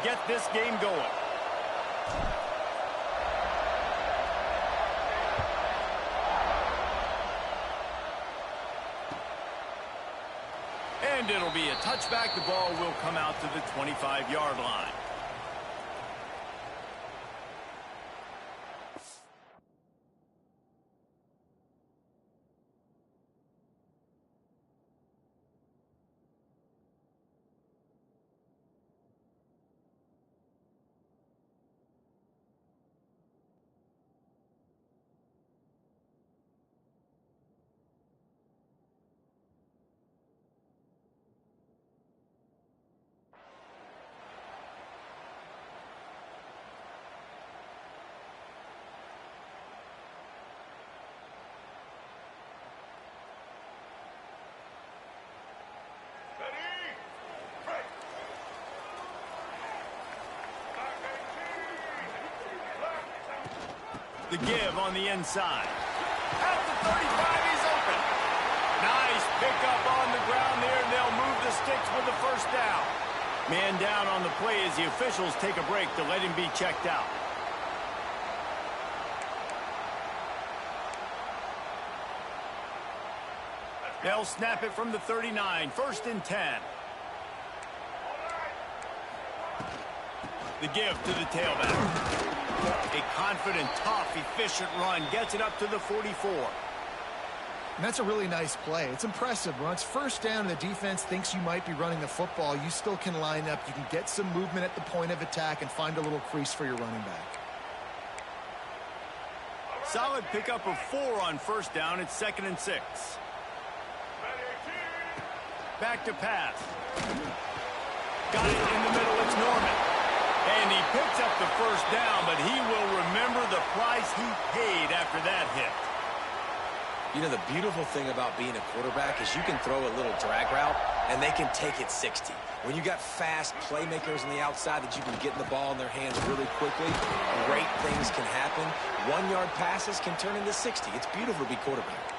get this game going. And it'll be a touchback. The ball will come out to the 25-yard line. The give on the inside. At the 35, he's open. Nice pickup on the ground there, and they'll move the sticks with the first down. Man down on the play as the officials take a break to let him be checked out. They'll snap it from the 39, 1st and 10. The give to the tailback. A confident, tough, efficient run gets it up to the 44. And that's a really nice play. It's impressive. When it's first down and the defense thinks you might be running the football, you still can line up. You can get some movement at the point of attack and find a little crease for your running back. Solid pickup of 4 on first down. It's 2nd and 6. Back to pass. Got it in the middle. It's Norman. And he picks up the first down, but he will remember the price he paid after that hit. You know, the beautiful thing about being a quarterback is you can throw a little drag route, and they can take it 60. When you got fast playmakers on the outside that you can get the ball in their hands really quickly, great things can happen. 1-yard passes can turn into 60. It's beautiful to be quarterback.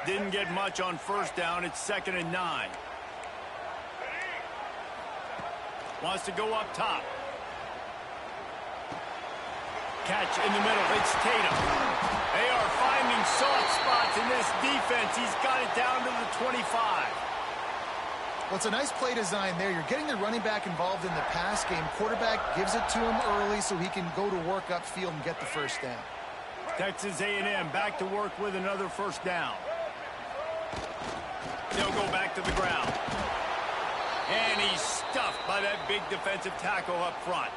Didn't get much on first down. It's 2nd and 9. Wants to go up top. Catch in the middle. It's Tatum. They are finding soft spots in this defense. He's got it down to the 25. Well, it's a nice play design there. You're getting the running back involved in the pass game. Quarterback gives it to him early so he can go to work upfield and get the first down. Texas A&M back to work with another first down. They'll go back to the ground. And he's stuffed by that big defensive tackle up front.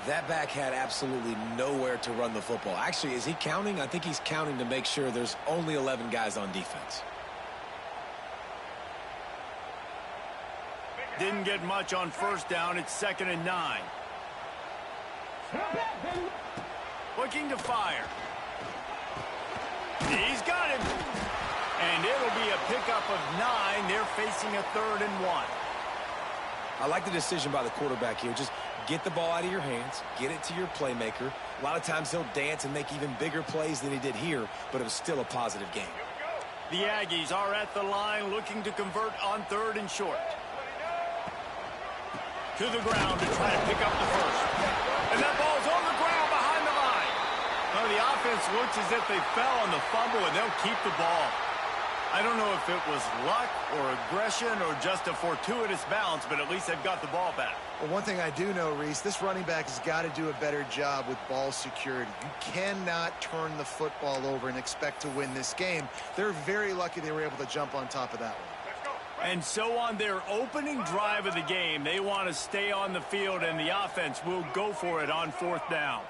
That back had absolutely nowhere to run the football. Actually, is he counting? I think he's counting to make sure there's only 11 guys on defense. Didn't get much on first down. It's 2nd and 9. Looking to fire. He's got him. And it'll be a pickup of 9. They're facing a 3rd and 1. I like the decision by the quarterback here. Just get the ball out of your hands, get it to your playmaker. A lot of times he'll dance and make even bigger plays than he did here, but it was still a positive game. The Aggies are at the line looking to convert on 3rd and short. To the ground to try to pick up the first. And that ball's on the ground behind the line. Well, the offense looks as if they fell on the fumble, and they'll keep the ball. I don't know if it was luck or aggression or just a fortuitous bounce, but at least they've got the ball back. Well, one thing I do know, Reese, this running back has got to do a better job with ball security. You cannot turn the football over and expect to win this game. They're very lucky they were able to jump on top of that one. And so on their opening drive of the game, they want to stay on the field, and the offense will go for it on 4th down.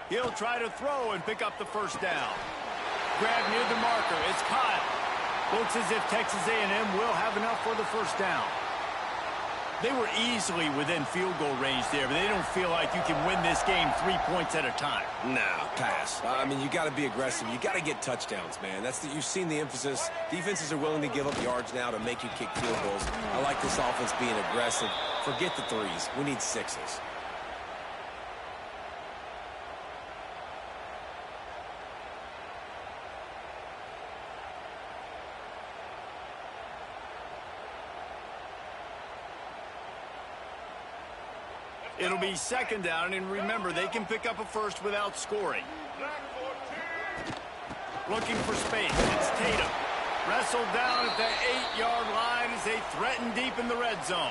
He'll try to throw and pick up the first down. Grab near the marker. It's Kyle. Looks as if Texas A&M will have enough for the first down. They were easily within field goal range there, but they don't feel like you can win this game 3 points at a time. Nah, pass. I mean, you got to be aggressive. You got to get touchdowns, man. You've seen the emphasis. Defenses are willing to give up yards now to make you kick field goals. I like this offense being aggressive. Forget the threes. We need sixes. It'll be second down, and remember, they can pick up a first without scoring. Looking for space. It's Tatum. Wrestled down at the 8-yard line as they threaten deep in the red zone.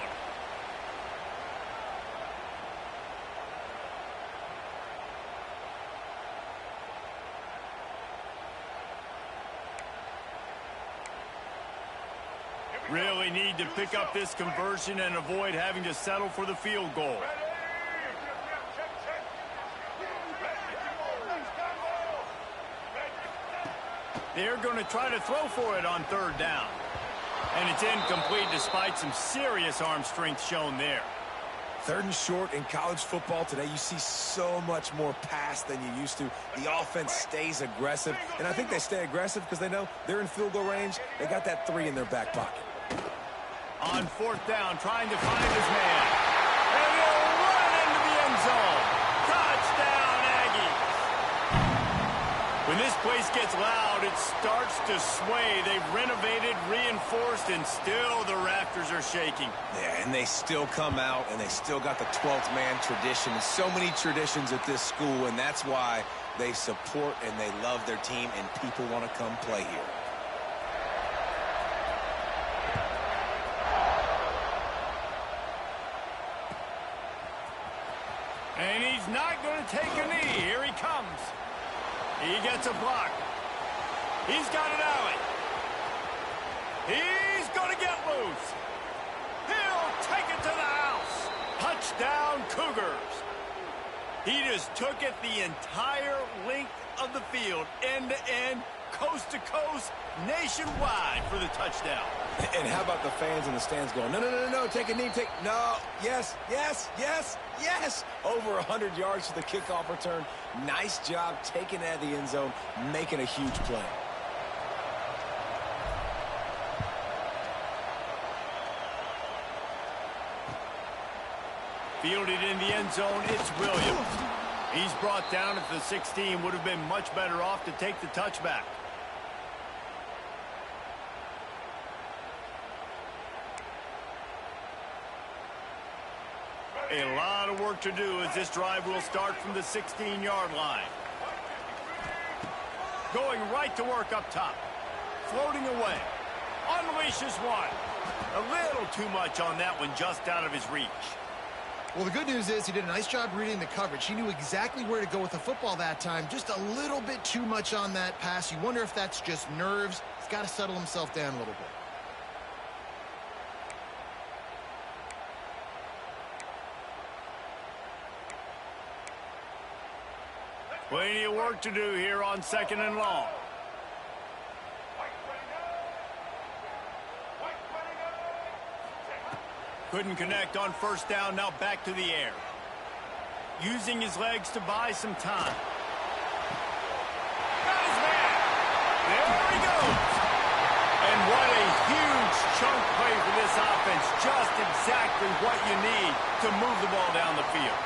Really need to pick up this conversion and avoid having to settle for the field goal. They're going to try to throw for it on third down. And it's incomplete despite some serious arm strength shown there. Third and short in college football today, you see so much more pass than you used to. The offense stays aggressive, and I think they stay aggressive because they know they're in field goal range. They got that 3 in their back pocket. On fourth down, trying to find his man. And he'll run into the end zone. Touchdown, Aggies. When this place gets loud, it starts to sway. They've renovated, reinforced, and still the rafters are shaking. Yeah, and they still come out, and they still got the 12th man tradition. So many traditions at this school, and that's why they support and they love their team, and people want to come play here. And he's not going to take a knee. Here he comes. He gets a block. He's got an alley. He's going to get loose. He'll take it to the house. Touchdown, Cougars. He just took it the entire length of the field, end to end, coast to coast, nationwide for the touchdown. And how about the fans in the stands going, no, no, no, no, take a knee, no, yes, yes, yes, yes. Over 100 yards to the kickoff return. Nice job taking it out of the end zone, making a huge play. Fielded in the end zone, it's Williams. He's brought down at the 16, would have been much better off to take the touchback. A lot of work to do as this drive will start from the 16-yard line. Going right to work up top. Floating away. Unleashes one. A little too much on that one, just out of his reach. Well, the good news is he did a nice job reading the coverage. He knew exactly where to go with the football that time. Just a little bit too much on that pass. You wonder if that's just nerves. He's got to settle himself down a little bit. Plenty of work to do here on second and long. Couldn't connect on first down, now back to the air. Using his legs to buy some time. Got his man. There he goes. And what a huge chunk play for this offense. Just exactly what you need to move the ball down the field.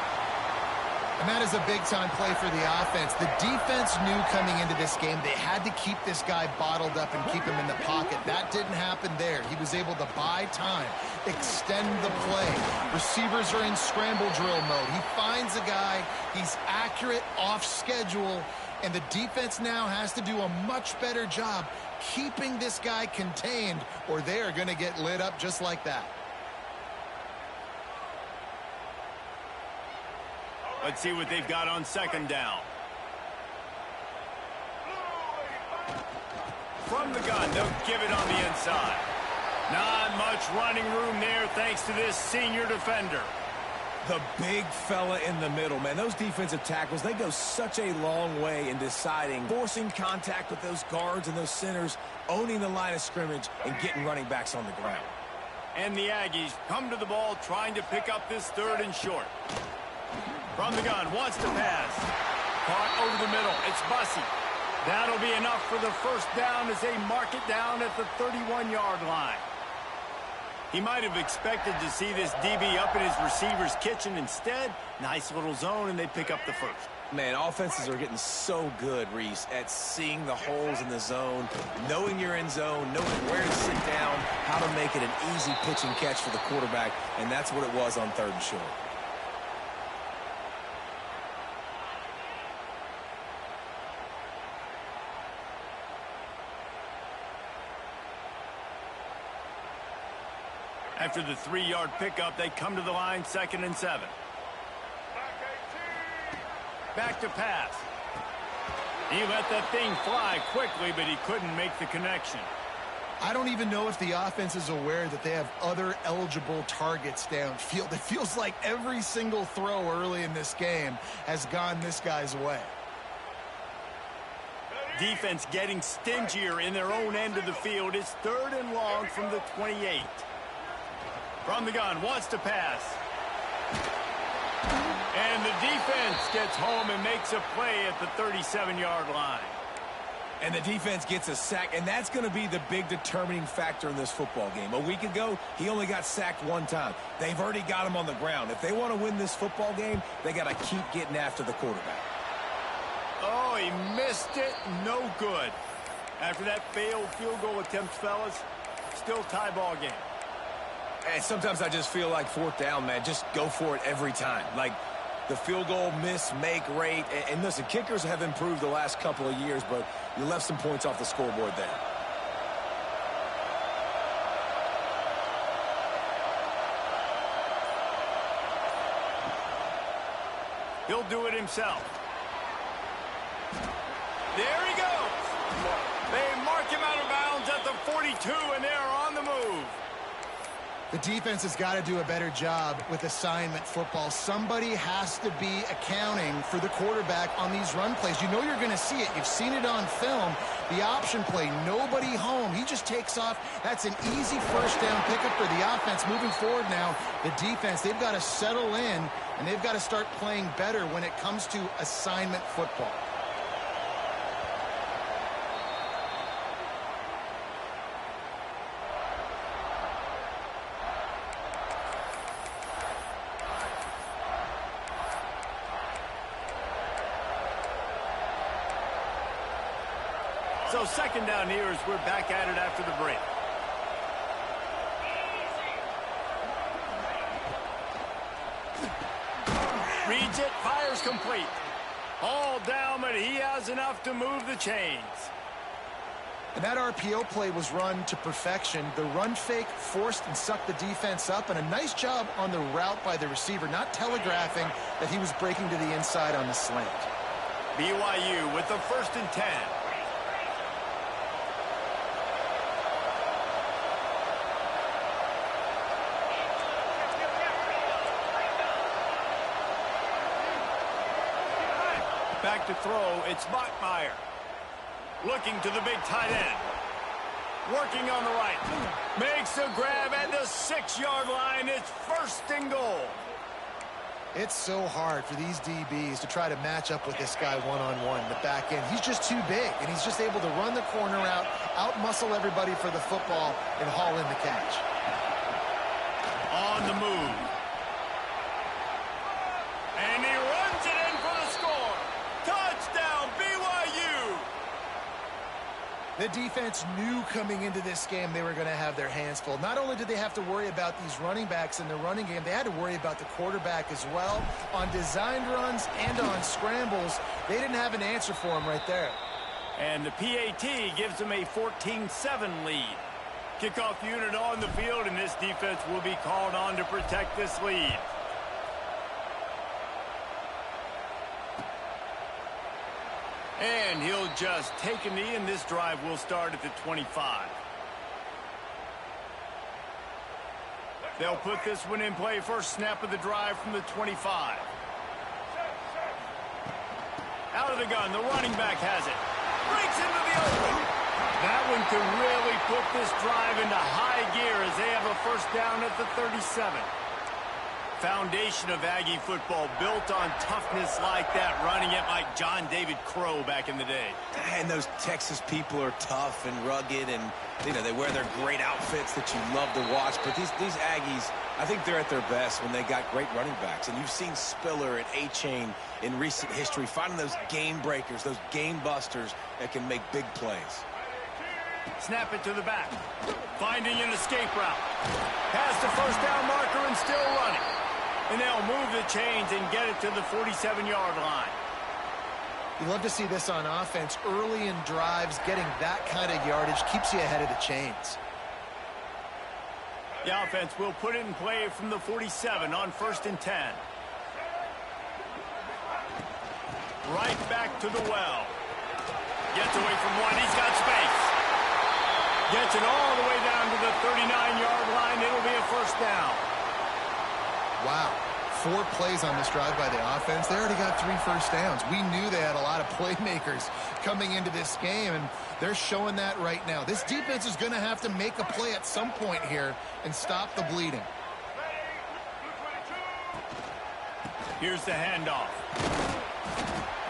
And that is a big-time play for the offense. The defense knew coming into this game they had to keep this guy bottled up and keep him in the pocket. That didn't happen there. He was able to buy time, extend the play. Receivers are in scramble drill mode. He finds a guy. He's accurate, off schedule, and the defense now has to do a much better job keeping this guy contained, or they are going to get lit up just like that. Let's see what they've got on second down. From the gun, they'll give it on the inside. Not much running room there thanks to this senior defender. The big fella in the middle, man. Those defensive tackles, they go such a long way in deciding, forcing contact with those guards and those centers, owning the line of scrimmage, and getting running backs on the ground. And the Aggies come to the ball trying to pick up this 3rd and short. From the gun, wants to pass. Caught over the middle. It's Bussey. That'll be enough for the first down as they mark it down at the 31-yard line. He might have expected to see this DB up in his receiver's kitchen. Instead, nice little zone, and they pick up the first. Man, offenses are getting so good, Reese, at seeing the holes in the zone, knowing you're in zone, knowing where to sit down, how to make it an easy pitch and catch for the quarterback, and that's what it was on 3rd and short. After the 3-yard pickup, they come to the line, 2nd and 7. Back to pass. He let that thing fly quickly, but he couldn't make the connection. I don't even know if the offense is aware that they have other eligible targets downfield. It feels like every single throw early in this game has gone this guy's way. Defense getting stingier in their own end of the field. It's 3rd and long from the 28. From the gun, wants to pass. And the defense gets home and makes a play at the 37-yard line. And the defense gets a sack, and that's going to be the big determining factor in this football game. A week ago, he only got sacked 1 time. They've already got him on the ground. If they want to win this football game, they got to keep getting after the quarterback. Oh, he missed it. No good. After that failed field goal attempt, fellas, still tie ball game. And sometimes I just feel like 4th down, man. Just go for it every time. Like the field goal miss, make rate. And listen, kickers have improved the last couple of years, but you left some points off the scoreboard there. He'll do it himself. There he goes. They mark him out of bounds at the 42, and they're on the move. The defense has got to do a better job with assignment football. Somebody has to be accounting for the quarterback on these run plays. You know you're going to see it. You've seen it on film. The option play, nobody home. He just takes off. That's an easy first down pickup for the offense. Moving forward now, the defense, they've got to settle in, and they've got to start playing better when it comes to assignment football. So 2nd down here as we're back at it after the break. Reads it, fires complete. All down, but he has enough to move the chains. And that RPO play was run to perfection. The run fake forced and sucked the defense up, and a nice job on the route by the receiver, not telegraphing that he was breaking to the inside on the slant. BYU with the 1st and 10. Back to throw, it's Bachmeier. Looking to the big tight end. Working on the right. Makes a grab at the 6-yard line. It's 1st and goal. It's so hard for these DBs to try to match up with this guy one-on-one in the back end. He's just too big, and he's just able to run the corner out-muscle everybody for the football, and haul in the catch. On the move. And he runs it in for the score. Touchdown, BYU! The defense knew coming into this game they were going to have their hands full. Not only did they have to worry about these running backs in the running game, they had to worry about the quarterback as well. On designed runs and on scrambles, they didn't have an answer for him right there. And the PAT gives them a 14-7 lead. Kickoff unit on the field, and this defense will be called on to protect this lead. And he'll just take a knee, and this drive will start at the 25. They'll put this one in play. First snap of the drive from the 25. Out of the gun, the running back has it. Breaks into the open. That one could really put this drive into high gear as they have a first down at the 37. Foundation of Aggie football built on toughness like that, running it like John David Crow back in the day. And those Texas people are tough and rugged, and they wear their great outfits that you love to watch. But these Aggies, I think they're at their best when they got great running backs. And you've seen Spiller and A-Chain in recent history finding those game breakers, those game busters that can make big plays. Snap it to the back. Finding an escape route. Has the first down marker and still running. And they'll move the chains and get it to the 47-yard line. You love to see this on offense. Early in drives, getting that kind of yardage keeps you ahead of the chains. The offense will put it in play from the 47 on 1st and 10. Right back to the well. Gets away from one. He's got space. Gets it all the way down to the 39-yard line. It'll be a first down. Wow. 4 plays on this drive by the offense. They already got 3 first downs. We knew they had a lot of playmakers coming into this game, and they're showing that right now. This defense is going to have to make a play at some point here and stop the bleeding. Here's the handoff.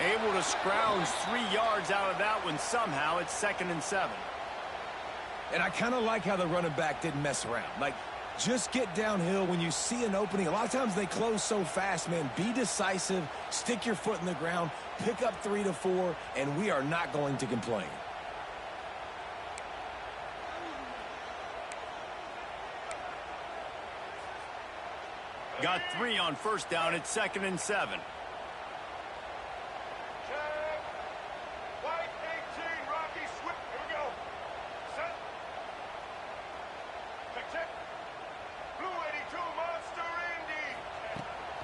Able to scrounge 3 yards out of that one somehow. It's 2nd and 7. And I kind of like how the running back didn't mess around. Like, just get downhill when you see an opening. A lot of times they close so fast, man. Be decisive, stick your foot in the ground, pick up 3 to 4, and we are not going to complain. Got 3 on first down. It's 2nd and 7.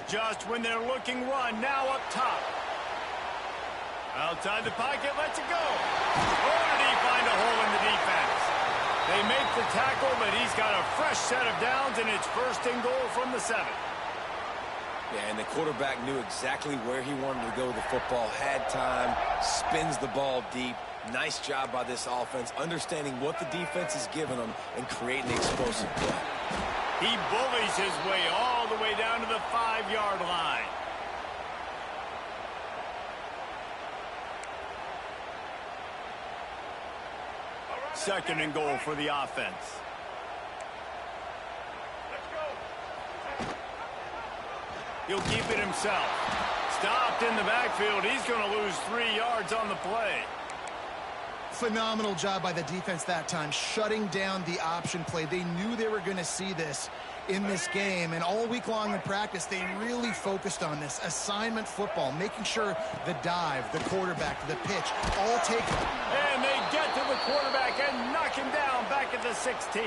Just when they're looking run, now up top. Outside the pocket, lets it go. Oh, did he find a hole in the defense? They make the tackle, but he's got a fresh set of downs, and it's 1st and goal from the 7. Yeah, and the quarterback knew exactly where he wanted to go with the football, had time, spins the ball deep. Nice job by this offense, understanding what the defense is giving them and creating explosive play. He bullies his way all the way down to the 5-yard line. Second and goal for the offense. He'll keep it himself. Stopped in the backfield. He's going to lose 3 yards on the play. Phenomenal job by the defense that time, shutting down the option play. They knew they were going to see this in this game, and all week long in practice, they really focused on this assignment football, making sure the dive, the quarterback, the pitch, all take it. And they get to the quarterback and knock him down back at the 16.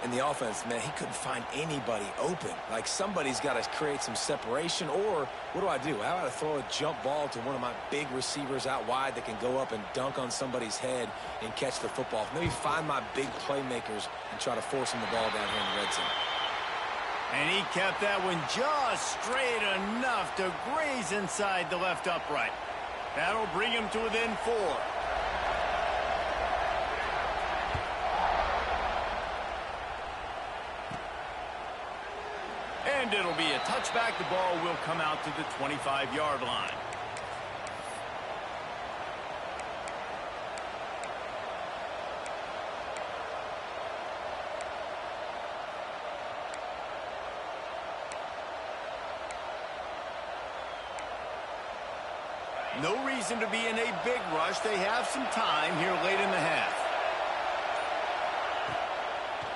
And the offense, man, he couldn't find anybody open. Like, somebody's got to create some separation, or what do I do? How about I throw a jump ball to one of my big receivers out wide that can go up and dunk on somebody's head and catch the football? Maybe find my big playmakers and try to force them the ball down here in the red zone. And he kept that one just straight enough to graze inside the left upright. That'll bring him to within 4. And it'll be a touchback. The ball will come out to the 25-yard line. No reason to be in a big rush. They have some time here late in the half.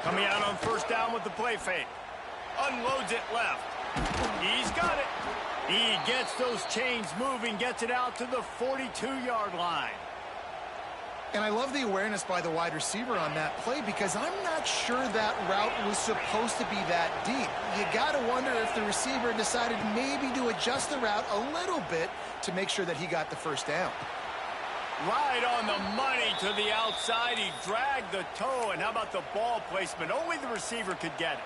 Coming out on first down with the play fake. Unloads it left. He's got it. He gets those chains moving, gets it out to the 42-yard line. And I love the awareness by the wide receiver on that play, because I'm not sure that route was supposed to be that deep. You got to wonder if the receiver decided maybe to adjust the route a little bit to make sure that he got the first down. Right on the money to the outside. He dragged the toe, and how about the ball placement? Only the receiver could get it.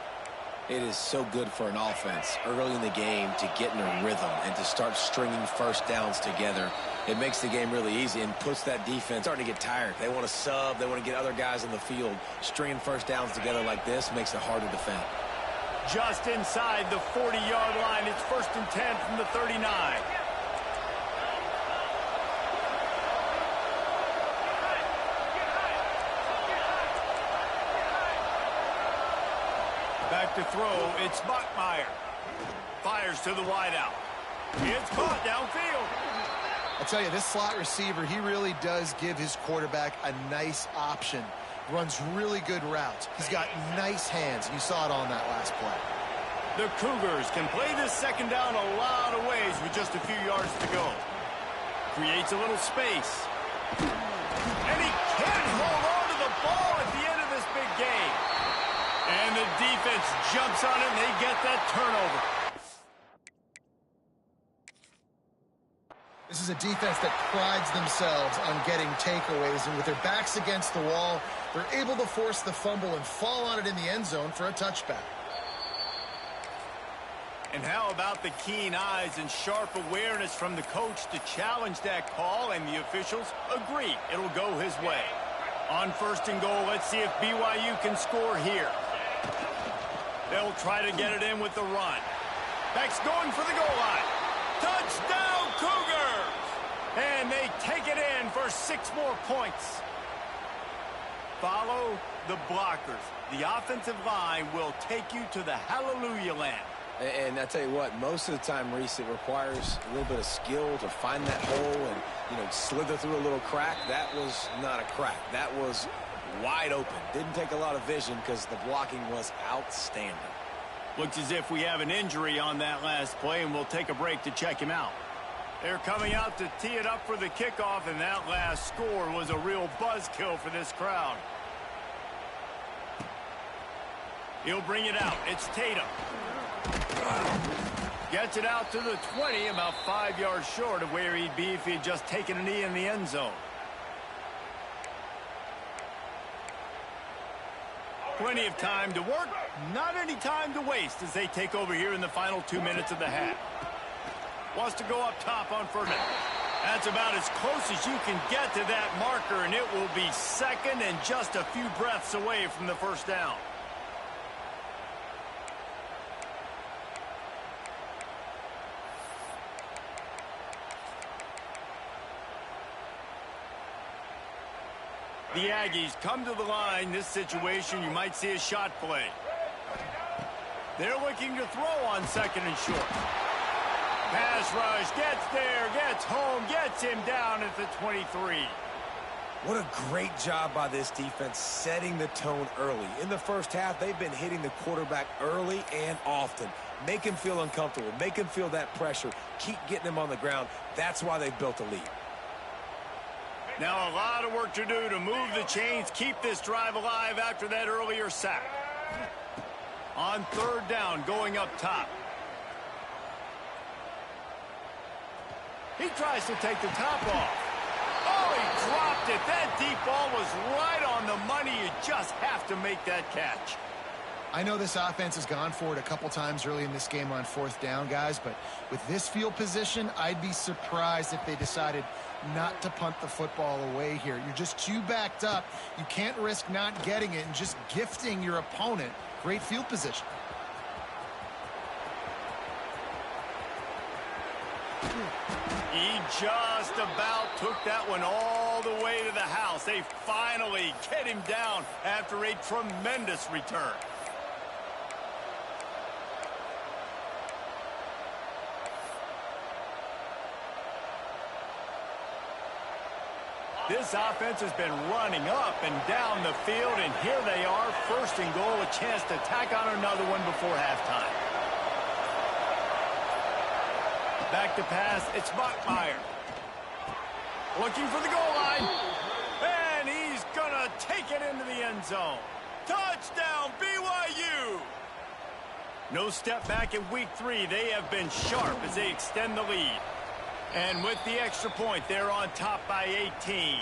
It is so good for an offense early in the game to get in a rhythm and to start stringing first downs together. It makes the game really easy and puts that defense starting to get tired. They want to sub. They want to get other guys in the field. Stringing first downs together like this makes it hard to defend. Just inside the 40-yard line. It's 1st and 10 from the 39. Back to throw. It's Buckmeyer. Fires to the wideout. It's caught downfield. I tell you, this slot receiver, he really does give his quarterback a nice option. Runs really good routes. He's got nice hands. You saw it on that last play. The Cougars can play this second down a lot of ways with just a few yards to go. Creates a little space. And he can't hold on to the ball at the end of this big game. And the defense jumps on it, and they get that turnover. This is a defense that prides themselves on getting takeaways, and with their backs against the wall, they're able to force the fumble and fall on it in the end zone for a touchback. And how about the keen eyes and sharp awareness from the coach to challenge that call, and the officials agree it'll go his way. On 1st and goal, let's see if BYU can score here. They'll try to get it in with the run. Beck's going for the goal line. Touchdown, Cougars! And they take it in for 6 more points. Follow the blockers. The offensive line will take you to the hallelujah land. And I tell you what, most of the time, Reese, it requires a little bit of skill to find that hole and, slither through a little crack. That was not a crack. That was wide open. Didn't take a lot of vision because the blocking was outstanding. Looks as if we have an injury on that last play, and we'll take a break to check him out. They're coming out to tee it up for the kickoff, and that last score was a real buzzkill for this crowd. He'll bring it out. It's Tatum. Gets it out to the 20, about 5 yards short of where he'd be if he'd just taken a knee in the end zone. Plenty of time to work, not any time to waste as they take over here in the final 2 minutes of the half. Wants to go up top on 1st. That's about as close as you can get to that marker, and it will be 2nd and just a few breaths away from the 1st down. The Aggies come to the line. This situation, you might see a shot play. They're looking to throw on 2nd and short. Pass rush, gets there, gets home, gets him down at the 23. What a great job by this defense setting the tone early. In the first half, they've been hitting the quarterback early and often. Make him feel uncomfortable. Make him feel that pressure. Keep getting him on the ground. That's why they've built a lead. Now a lot of work to do to move the chains, keep this drive alive after that earlier sack. On 3rd down, going up top. He tries to take the top off. Oh, he dropped it. That deep ball was right on the money. You just have to make that catch. I know this offense has gone for it a couple times early in this game on 4th down, guys, but with this field position, I'd be surprised if they decided not to punt the football away here. You're just too backed up. You can't risk not getting it and just gifting your opponent great field position. He just about took that one all the way to the house. They finally get him down after a tremendous return. This offense has been running up and down the field, and here they are, 1st and goal, a chance to tack on another one before halftime. Back to pass, it's Buckmeyer. Looking for the goal line, and he's gonna take it into the end zone. Touchdown, BYU! No step back in week 3. They have been sharp as they extend the lead. And with the extra point, they're on top by 18.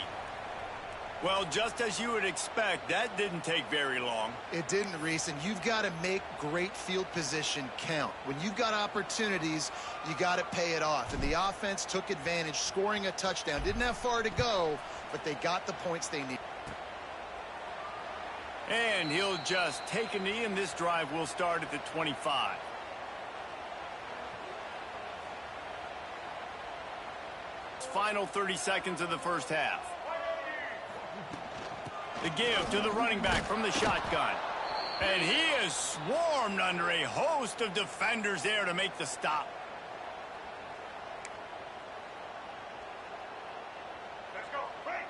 Well, just as you would expect, that didn't take very long. It didn't, Reese, and you've got to make great field position count. When you've got opportunities, you got to pay it off. And the offense took advantage, scoring a touchdown. Didn't have far to go, but they got the points they need. And he'll just take a knee, and this drive will start at the 25. Final 30 seconds of the first half. The give to the running back from the shotgun. And he is swarmed under a host of defenders there to make the stop. Let's go. Break.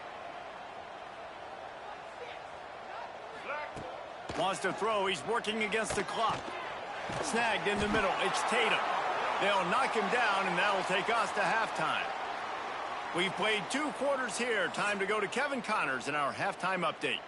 Wants to throw. He's working against the clock. Snagged in the middle. It's Tatum. They'll knock him down, and that'll take us to halftime. We've played 2 quarters here. Time to go to Kevin Connors in our halftime update.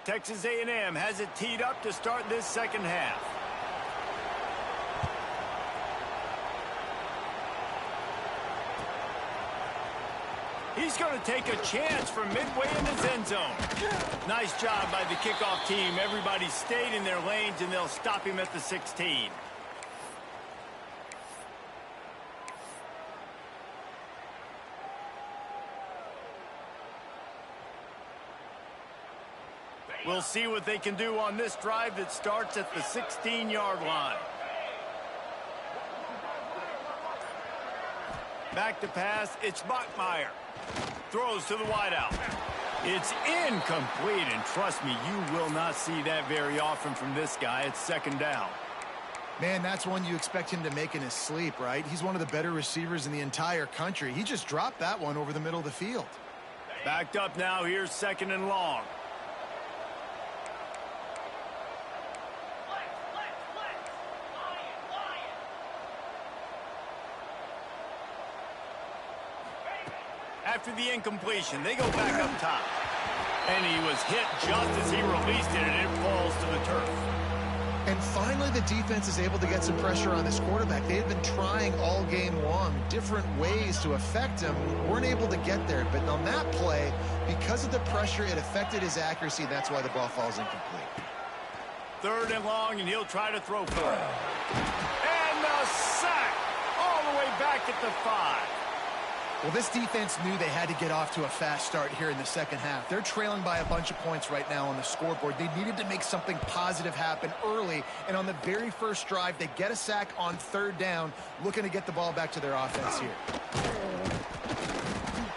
Texas A&M has it teed up to start this second half. He's going to take a chance from midway in his end zone. Nice job by the kickoff team. Everybody stayed in their lanes, and they'll stop him at the 16. We'll see what they can do on this drive that starts at the 16-yard line. Back to pass, it's Bachmeier. Throws to the wideout. It's incomplete, and trust me, you will not see that very often from this guy. It's second down. Man, that's one you expect him to make in his sleep, right? He's one of the better receivers in the entire country. He just dropped that one over the middle of the field. Backed up now. Here's second and long. After the incompletion, they go back up top. And he was hit just as he released it, and it falls to the turf. And finally, the defense is able to get some pressure on this quarterback. They had been trying all game long, different ways to affect him. Weren't able to get there. But on that play, because of the pressure, it affected his accuracy. That's why the ball falls incomplete. Third and long, and he'll try to throw for it. And the sack all the way back at the 5. Well, this defense knew they had to get off to a fast start here in the second half. They're trailing by a bunch of points right now on the scoreboard. They needed to make something positive happen early, and on the very first drive, they get a sack on third down, looking to get the ball back to their offense here.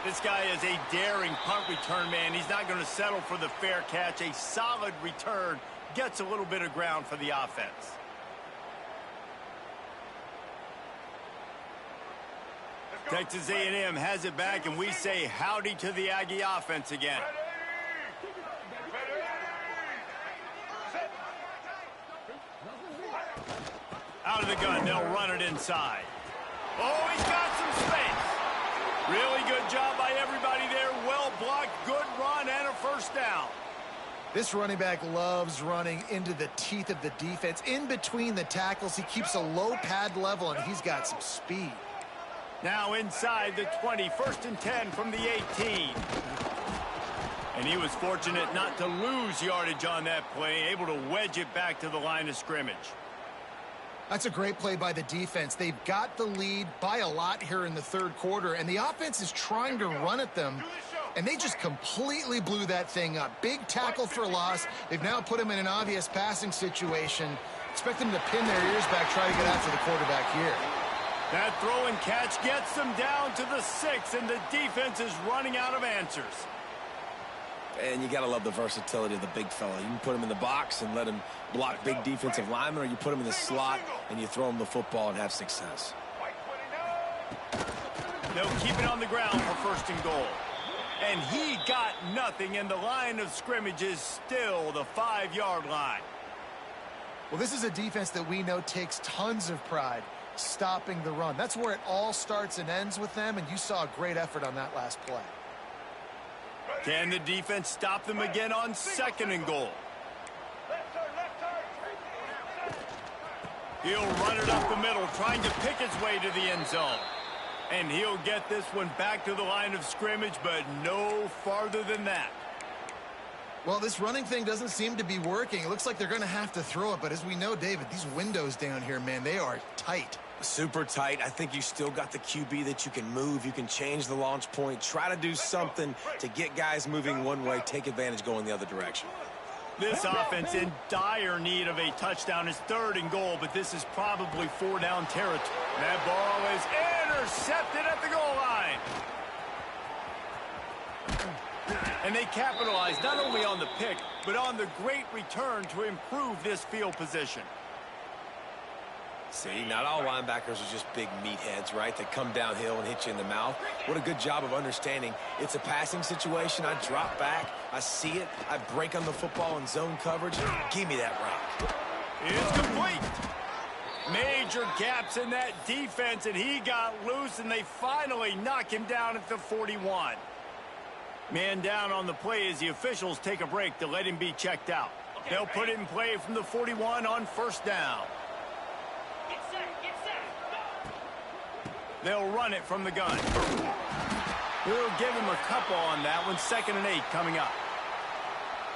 This guy is a daring punt return man. He's not going to settle for the fair catch. A solid return gets a little bit of ground for the offense. Texas A&M has it back, and we say howdy to the Aggie offense again. Out of the gun, they'll run it inside. Oh, he's got some space. Really good job by everybody there. Well blocked, good run, and a first down. This running back loves running into the teeth of the defense. In between the tackles, he keeps a low pad level, and he's got some speed. Now inside the 20, 1st and 10 from the 18. And he was fortunate not to lose yardage on that play, able to wedge it back to the line of scrimmage. That's a great play by the defense. They've got the lead by a lot here in the third quarter, and the offense is trying to run at them, and they just completely blew that thing up. Big tackle for loss. They've now put him in an obvious passing situation. Expect them to pin their ears back, try to get after the quarterback here. That throw and catch gets them down to the 6, and the defense is running out of answers. And you got to love the versatility of the big fella. You can put him in the box and let him block big defensive linemen, or you put him in the slot and you throw him the football and have success. They'll keep it on the ground for 1st and goal. And he got nothing, and the line of scrimmage is still the 5-yard line. Well, this is a defense that we know takes tons of pride stopping the run. That's where it all starts and ends with them, and you saw a great effort on that last play. Can the defense stop them again on 2nd and goal? He'll run it up the middle, trying to pick his way to the end zone. And he'll get this one back to the line of scrimmage, but no farther than that. Well, this running thing doesn't seem to be working. It looks like they're going to have to throw it, but as we know, David, these windows down here, man, they are tight. Super tight. I think you still got the QB that you can move. You can change the launch point. Try to do something to get guys moving one way. Take advantage going the other direction. This offense in dire need of a touchdown. Is 3rd and goal, but this is probably 4-down territory. That ball is intercepted at the goal line. And they capitalize not only on the pick, but on the great return to improve this field position. See, not all linebackers are just big meatheads, right? They come downhill and hit you in the mouth. What a good job of understanding. It's a passing situation. I drop back. I see it. I break on the football in zone coverage. Give me that rock. It's complete. Major gaps in that defense, and he got loose, and they finally knock him down at the 41. Man down on the play as the officials take a break to let him be checked out. They'll put it in play from the 41 on 1st down. They'll run it from the gun. We'll give him a couple on that one. 2nd and 8 coming up.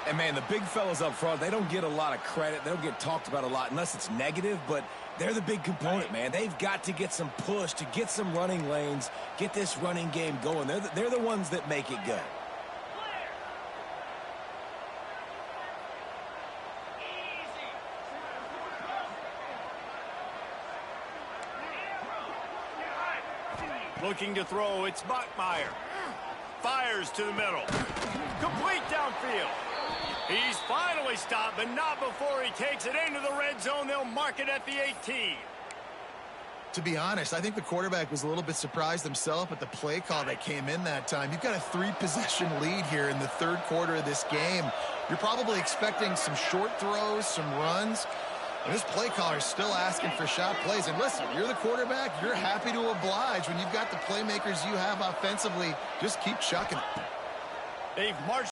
And, man, the big fellas up front, they don't get a lot of credit. They don't get talked about a lot unless it's negative, but they're the big component, man. They've got to get some push, to get some running lanes, get this running game going. They're the ones that make it go. Looking to throw, it's Bachmeier. Fires to the middle. Complete downfield. He's finally stopped, but not before he takes it into the red zone. They'll mark it at the 18. To be honest, I think the quarterback was a little bit surprised himself at the play call that came in that time. You've got a 3-possession lead here in the 3rd quarter of this game. You're probably expecting some short throws, some runs. And this play caller is still asking for shot plays. And listen, you're the quarterback. You're happy to oblige when you've got the playmakers you have offensively. Just keep chucking it. They've marched